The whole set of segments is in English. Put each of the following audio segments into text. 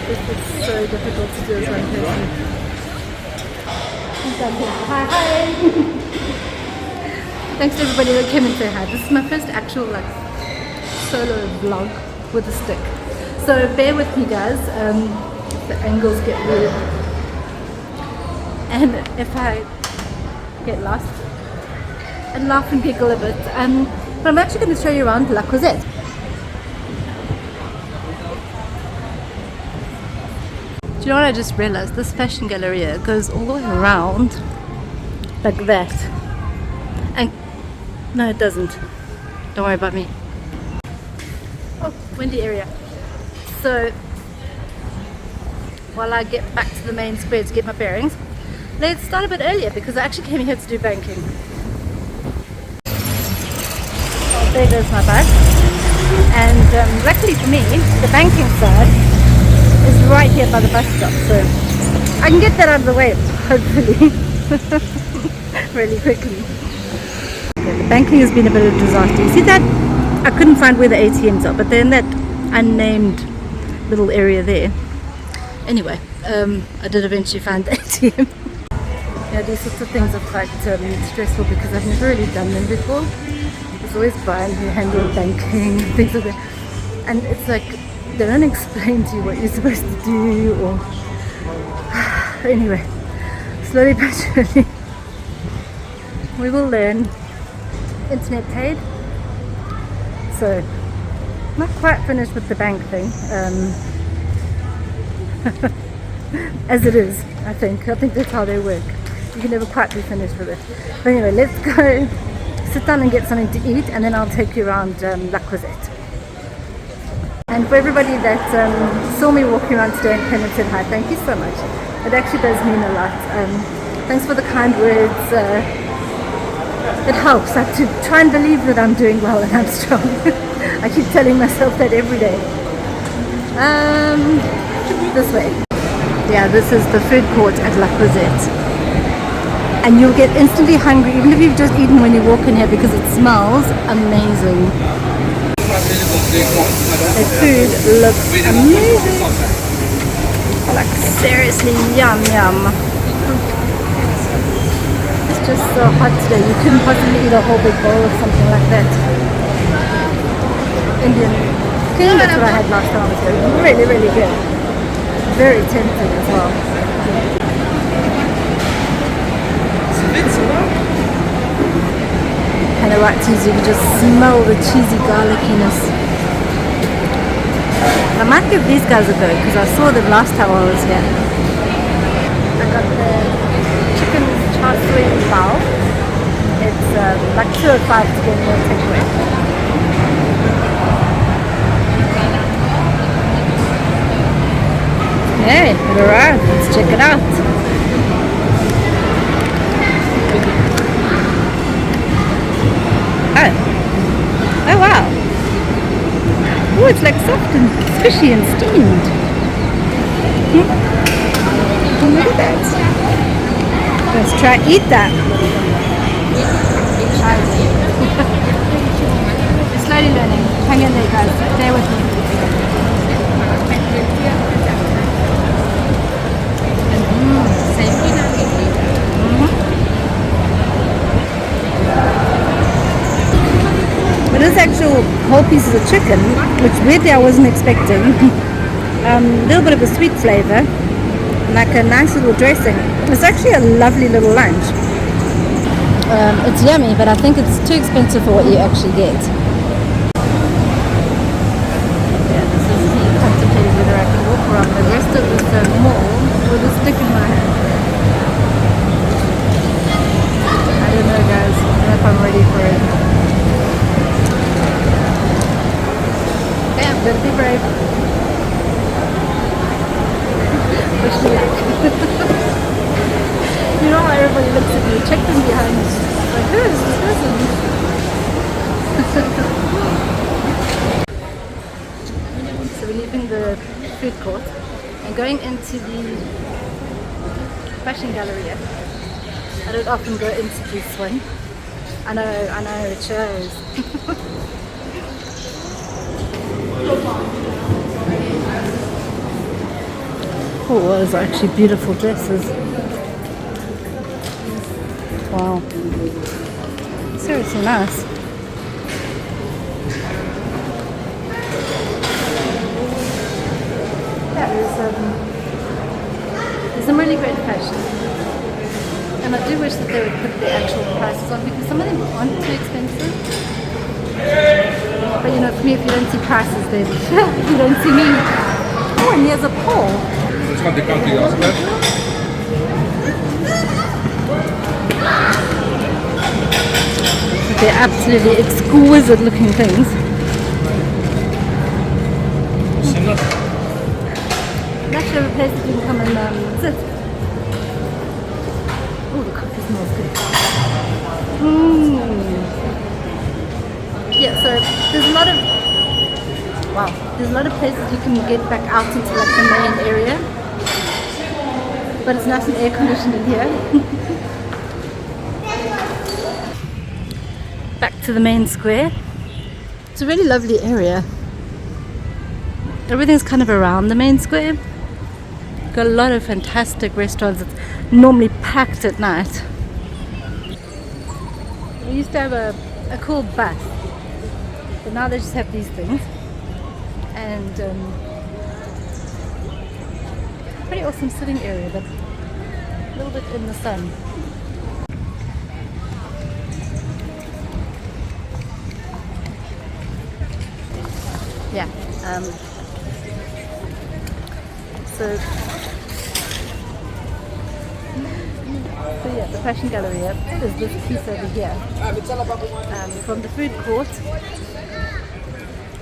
It's so difficult to do as one person. Hi. Thanks to everybody that came and said hi. This is my first actual solo vlog with a stick. So bear with me guys, if the angles get weird. And if I get lost and laugh and giggle a bit. But I'm actually going to show you around La Croisette. Do you know what I just realized? This fashion galleria goes all the way around like that. And no, it doesn't. Don't worry about me. Oh, windy area. So while I get back to the main square to get my bearings, let's start a bit earlier because I actually came here to do banking. Oh, there goes my bag. And luckily for me, the banking side is right here by the bus stop, so I can get that out of the way, hopefully, really quickly. Okay, the banking has been a bit of a disaster. You see that? I couldn't find where the ATMs are, but they're in that unnamed little area there. Anyway, I did eventually find the ATM. Yeah, these sorts of things are quite stressful because I've never really done them before. It's always Brian who handled banking, things like that. And it's like, they don't explain to you what you're supposed to do or... Anyway, slowly but surely, we will learn. Internet paid. So, not quite finished with the bank thing. As it is, I think that's how they work. You can never quite be finished with it. But anyway, let's go sit down and get something to eat, and then I'll take you around La Croisette. And for everybody that saw me walking around today and came and said hi, thank you so much. It actually does mean a lot. Thanks for the kind words. It helps. I have to try and believe that I'm doing well and I'm strong. I keep telling myself that every day. This way. Yeah, this is the food court at La Croisette. And you'll get instantly hungry even if you've just eaten when you walk in here because it smells amazing. The food looks amazing. Like seriously yum yum. It's just so hot today. You couldn't possibly eat a whole big bowl of something like that. Indian. I think that's what I had last time I was here. Really, really good. Very tempting as well. And the right cheese, you can just smell the cheesy garlickiness. I might give these guys a go because I saw them last time I was here. I got the chicken char siu bao. It's like 205 to get a takeaway. Hey, it arrived. Let's check it out. Oh wow. Oh, it's like soft and squishy and steamed. Look at that. Let's try eat that. Slowly learning. Hang in there guys. Stay with me. But this actual whole pieces of chicken, which weirdly I wasn't expecting, a little bit of a sweet flavour, like a nice little dressing. It's actually a lovely little lunch. It's yummy, but I think it's too expensive for what you actually get. Yeah, this is me contemplating whether I can walk around the rest of this mall with a stick in my hand. I don't know guys, I don't know if I'm ready for it. Better be brave. Wish me luck. You know how everybody looks at me, check them behind. Like, who is this person? So we're leaving the food court and going into the fashion galleria. I don't often go into this one. I know, it shows. Oh, those are actually beautiful dresses. Wow. Seriously nice. Yeah, there's some really great fashion. And I do wish that they would put the actual prices on because some of them aren't too expensive. But you know, for me, if you don't see prices, then you don't see me. Oh, and here's a pole. This one, the country also. They're absolutely exquisite looking things. Actually, a place that you can come and sit. Oh, the coffee smells good. Yeah, so there's a lot of there's a lot of places you can get back out into like the main area, but it's nice and air conditioned in here. Back to the main square. It's a really lovely area. Everything's kind of around the main square. Got a lot of fantastic restaurants. It's normally packed at night. We used to have a cool bus, but now they just have these things. And pretty awesome sitting area, but a little bit in the sun. Yeah. So yeah, the fashion gallery is this piece over here. From the food court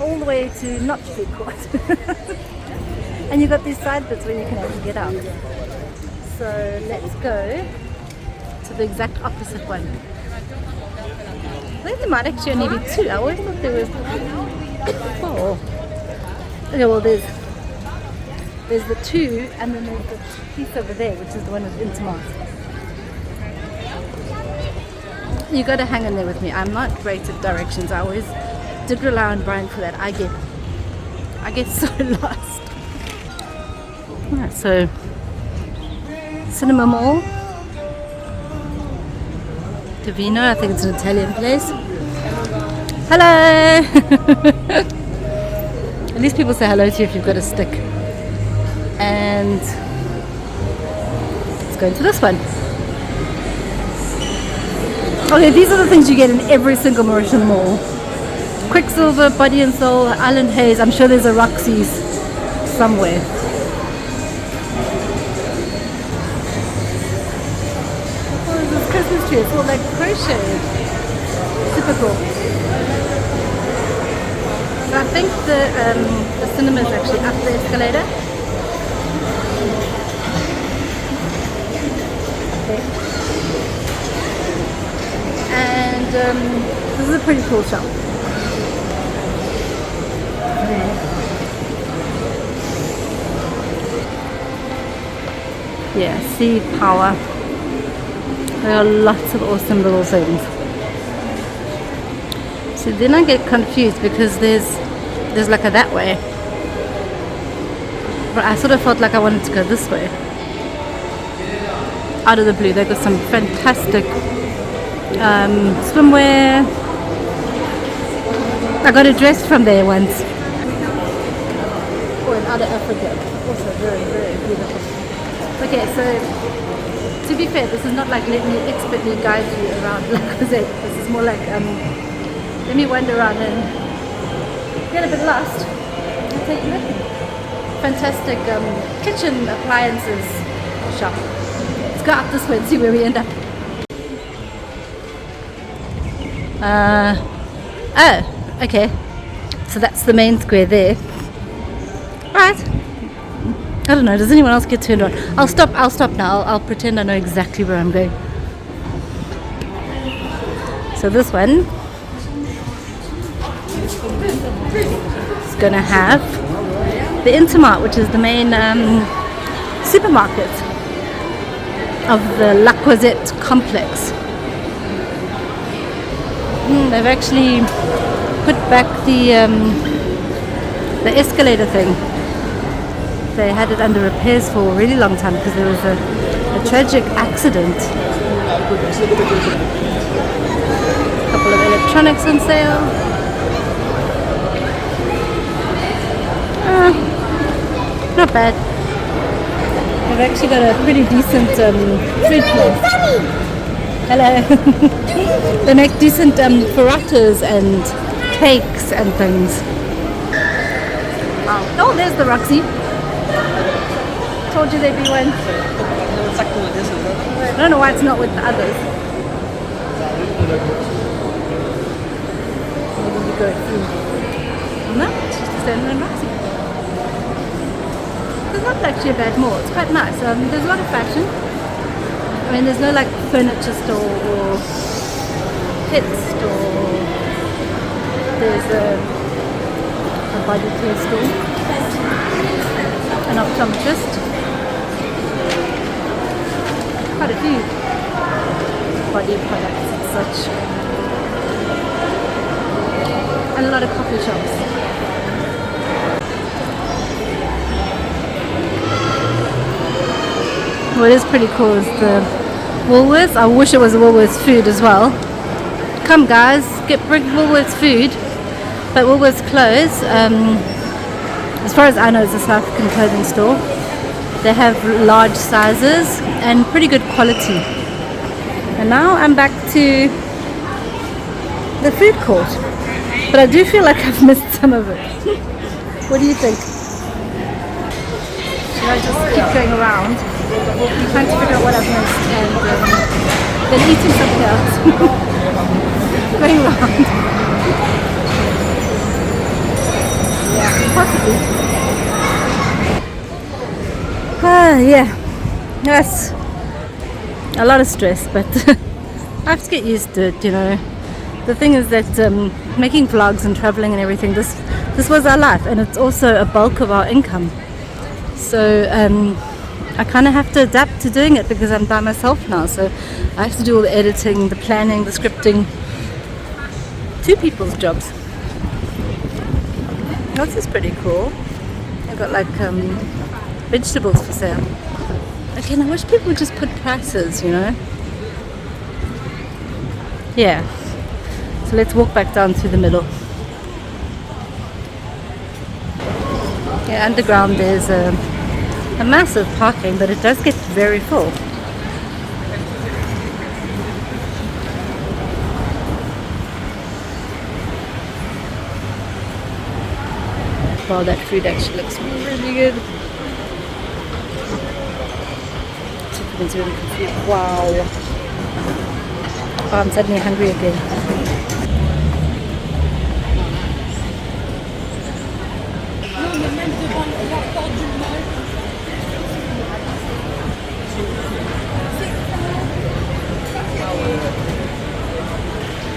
all the way to not food court. And you've got these side bits where you can actually get out. So let's go to the exact opposite one. I think there might actually only be two. I always thought there was four. Okay, well there's the two, and then there's the piece over there, which is the one with Intermart. You got to hang in there with me. I'm not great at directions. I always did rely on Brian for that. I get so lost. Alright, so Cinema Mall, Divino. I think it's an Italian place. Hello. At least people say hello to you if you've got a stick. And let's go into this one. Okay, these are the things you get in every single Mauritian mall. Quicksilver, Body and Soul, Island Haze. I'm sure there's a Roxy's somewhere. Oh, there's this Christmas tree. It's all like crochet. Super cool. So I think the cinema is actually up the escalator. Okay. And this is a pretty cool shop. Yeah, Sea Power. There are lots of awesome little things. So then I get confused because there's like a that way. But I sort of felt like I wanted to go this way. Out of the blue, they've got some fantastic swimwear. I got a dress from there once. Or in other Africa. Also very, very beautiful. Okay, so to be fair, this is not like let me expertly guide you around La Croisette. This is more like let me wander around and get a bit lost. I'll take you with me. Fantastic kitchen appliances shop. Let's go up this way and see where we end up. Oh, okay. So that's the main square there. Right. I don't know, does anyone else get turned on? I'll stop now. I'll pretend I know exactly where I'm going. So this one is going to have the Intermart, which is the main supermarket of the La Croisette complex. They've actually put back the escalator thing. they had it under repairs for a really long time because there was a tragic accident. A couple of electronics on sale. Not bad. They've actually got a pretty decent food place. Hello. They make decent burritos and cakes and things. Oh, there's the Roxy. Told you there'd be one. I don't know why it's not with the others. Maybe we go through. No, it's just the same as Roxy. It's not actually a bad mall. It's quite nice. There's a lot of fashion. I mean, there's no like furniture store or pet store. There's a body care store, an optometrist, quite a few body products and such, and a lot of coffee shops. What is pretty cool is the Woolworths. I wish it was a Woolworths food as well. Come guys, bring Woolworths food. But Woolworths clothes, as far as I know, it's a South African clothing store. They have large sizes and pretty good quality. And now I'm back to the food court. But I do feel like I've missed some of it. What do you think? Should I just keep going around, trying to figure out what I've missed, and then eating something else? Going around. Possibly. Yeah, that's a lot of stress, but I have to get used to it, you know. The thing is that making vlogs and traveling and everything, this was our life, and it's also a bulk of our income. So I kind of have to adapt to doing it because I'm by myself now. So I have to do all the editing, the planning, the scripting. Two people's jobs. This is pretty cool. I've got like vegetables for sale. Again, I wish people would just put prices, you know. Yeah. So let's walk back down through the middle. Yeah, underground there's a massive parking, but it does get very full. Wow, that food actually looks really good. Chicken's really confused. Wow. Oh, I'm suddenly hungry again.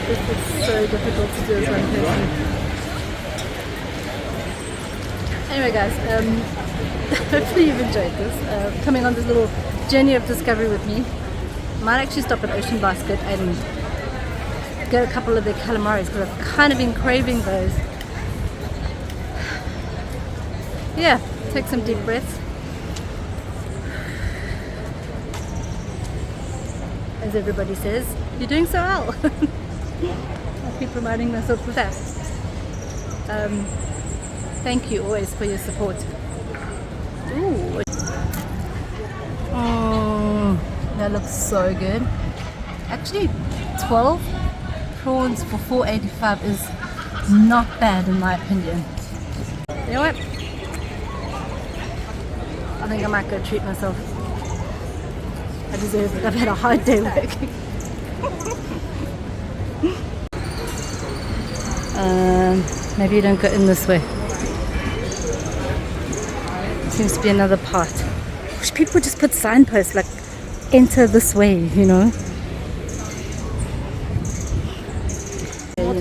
This is so difficult to do as one person. Anyway guys, hopefully you've enjoyed this, coming on this little journey of discovery with me. Might actually stop at Ocean Basket and get a couple of their calamaris because I've kind of been craving those. Yeah, take some deep breaths. As everybody says, you're doing so well. I keep reminding myself of that. Thank you always for your support. Ooh. Oh, that looks so good. Actually, 12 prawns for $4.85 is not bad in my opinion. You know what? I think I might go treat myself. I deserve it. I've had a hard day working. Maybe you don't go in this way. Seems to be another part. Wish people would just put signposts like enter this way, you know. You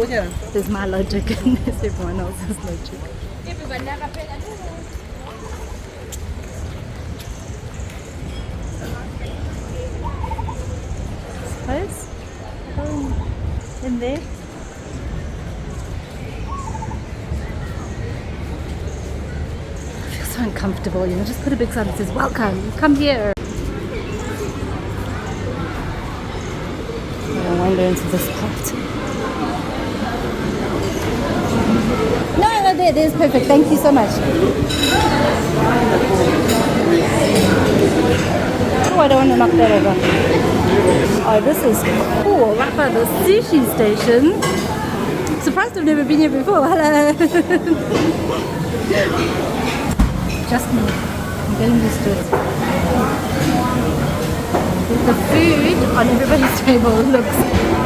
know, there's my logic and there's everyone else's logic. Suppose in there. so uncomfortable, you know, just put a big sign that says, welcome, come here. I wander into this part. No, there's perfect. Thank you so much. Oh, I don't want to knock that over. Oh, this is cool. Right by the sushi station. Surprised I've never been here before. Hello. Just me. I'm getting used to it. The food on everybody's table looks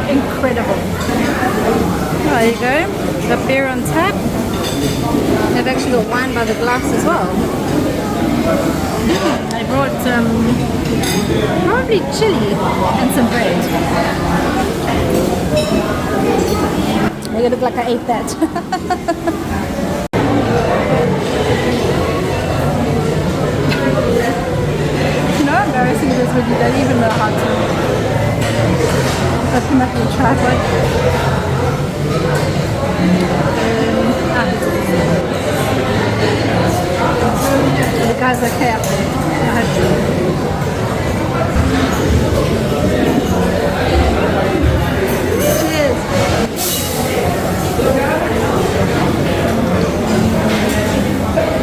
incredible. Oh, there you go. The beer on tap. They've actually got wine by the glass as well. I brought probably chili and some bread. Make it look like I ate that. You know how embarrassing it is when you don't even know how to open up your tripod. The guy's okay up there. I hope so. Cheers.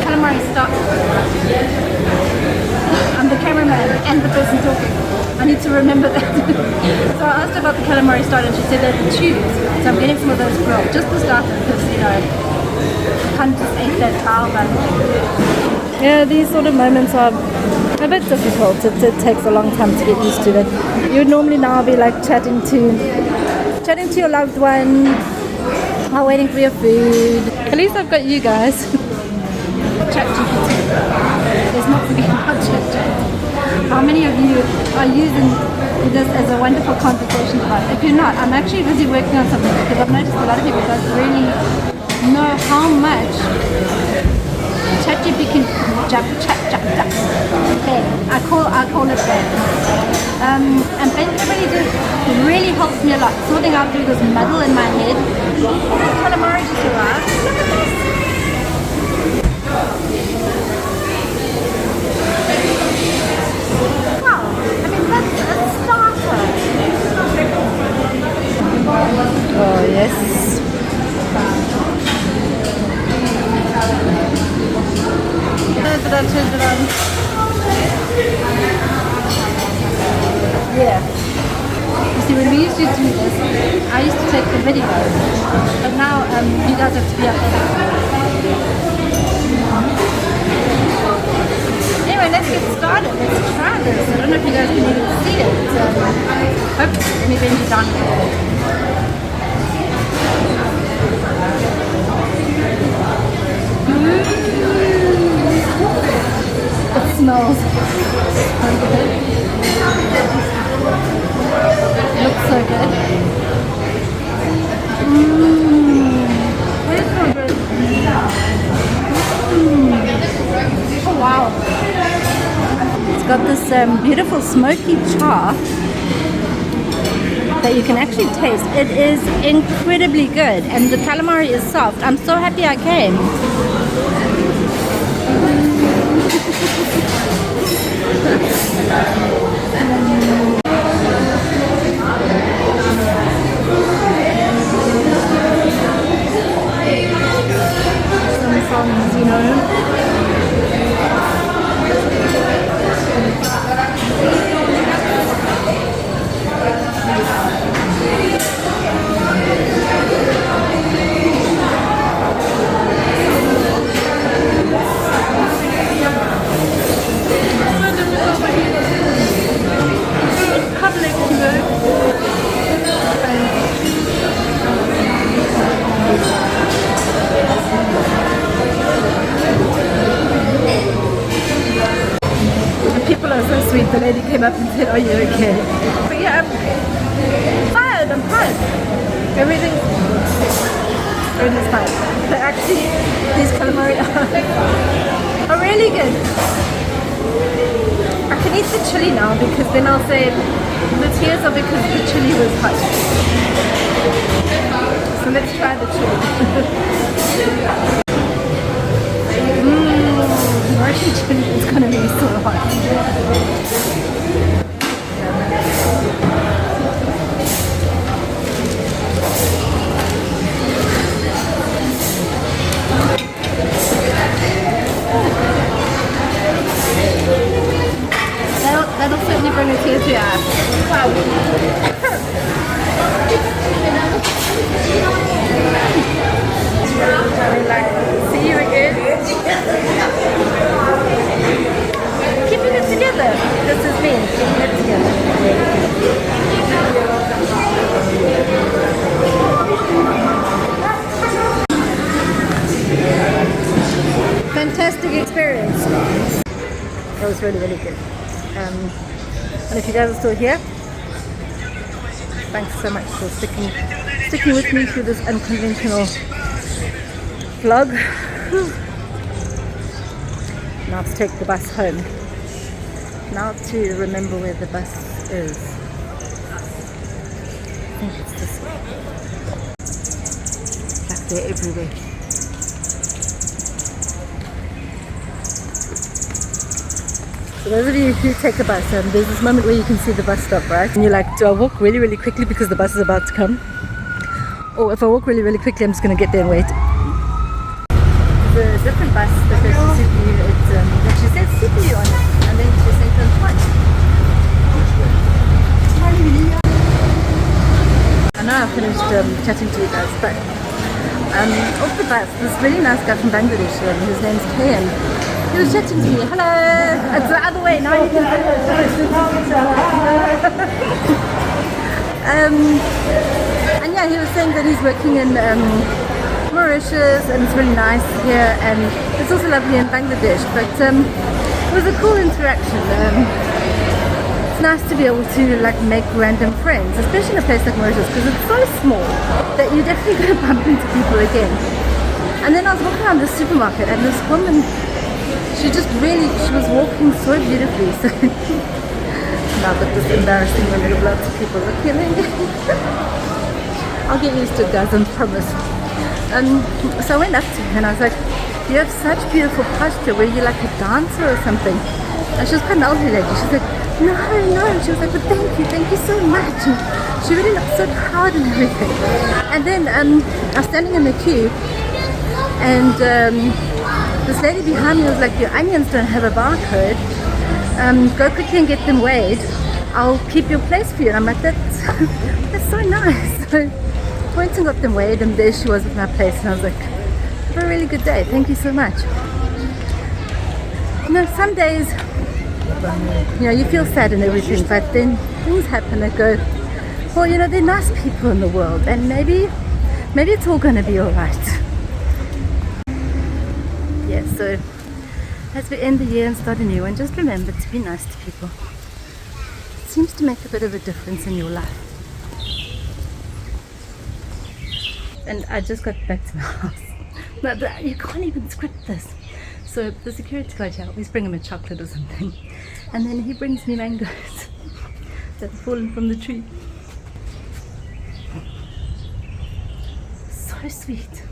Calamari stock. I'm the cameraman and the person talking. I need to remember that. So I asked about the calamari starter and she said they could choose. So I'm getting some of those grilled. Just the starter because, you know, I can't just eat that foul bun. Yeah, these sort of moments are a bit difficult. It takes a long time to get used to that. You would normally now be like chatting to your loved one while waiting for your food. At least I've got you guys. ChatGPT. There's not forget about ChatGPT. How many of you are using this as a wonderful conversation device? If you're not, I'm actually busy working on something because I've noticed a lot of people don't really know how much ChatGPT can chat. I call it that. And basically just really helps me a lot sorting out through this muddle in my head. Calamari just arrived. Look at this. Wow, I mean that's a starter. Oh yes. Turn it on. Yeah. You see, when we used to do this, I used to take the video, but now you guys have to be up there. Anyway, let's get started. Let's try this. I don't know if you guys can even see it. Hopefully, let me bend you down a little bit. It smells so good. It looks so good. It's so good. Oh wow. It's got this beautiful smoky char that you can actually taste. It is incredibly good and the calamari is soft. I'm so happy I came. Some songs, you know. The lady came up and said, "Are you okay?" But yeah, I'm fine. I'm fine. Everything's fine. But actually, these calamari are really good. I can eat the chili now because then I'll say the tears are because the chili was hot. So let's try the chili. imagine it's going to be so hot. That'll certainly bring a tear to your eye. See you again. Keeping it together. This is me. Keeping it together. Fantastic experience. That was really, really good. And if you guys are still here, thanks so much for sticking with me through this unconventional vlog. Now to take the bus home. Now to remember where the bus is. I think it's this way. Like they're everywhere. So those of you who take a bus, there's this moment where you can see the bus stop, right? And you're like, do I walk really, really quickly because the bus is about to come? Or if I walk really, really quickly, I'm just going to get there and wait. There's a different bus that goes to CPU. She said CPU on it, and then she said twice. I know I finished chatting to you guys, but off the bus, this really nice guy from Bangladesh, his name's Kayan. He was chatting to me. Hello! It's the other way now. You can and yeah, he was saying that he's working in Mauritius and it's really nice here, and it's also lovely in Bangladesh. But it was a cool interaction. It's nice to be able to like make random friends, especially in a place like Mauritius, because it's so small that you're definitely going to bump into people again. And then I was walking around the supermarket, and this woman, she was walking so beautifully. So now that this embarrassing when lots of people are killing. I'll get used to it, guys, I promise. So I went up to her and I was like, you have such beautiful posture. Were you like a dancer or something? And she was quite an elderly lady. She said, no. She was like, well, thank you so much. And she really looked so proud and everything. And then I was standing in the queue, and this lady behind me was like, your onions don't have a barcode. Go quickly and get them weighed. I'll keep your place for you. And I'm like, that's so nice. So I went and got them weighed, and there she was with my place. And I was like, have a really good day. Thank you so much. You know, some days, you know, you feel sad and everything, but then things happen that go, well, you know, there are nice people in the world, and maybe it's all going to be all right. Yeah, so as we end the year and start a new one, just remember to be nice to people. It seems to make a bit of a difference in your life. And I just got back to my house. No, you can't even script this. So the security guard here, I always bring him a chocolate or something. And then he brings me mangoes that have fallen from the tree. So sweet.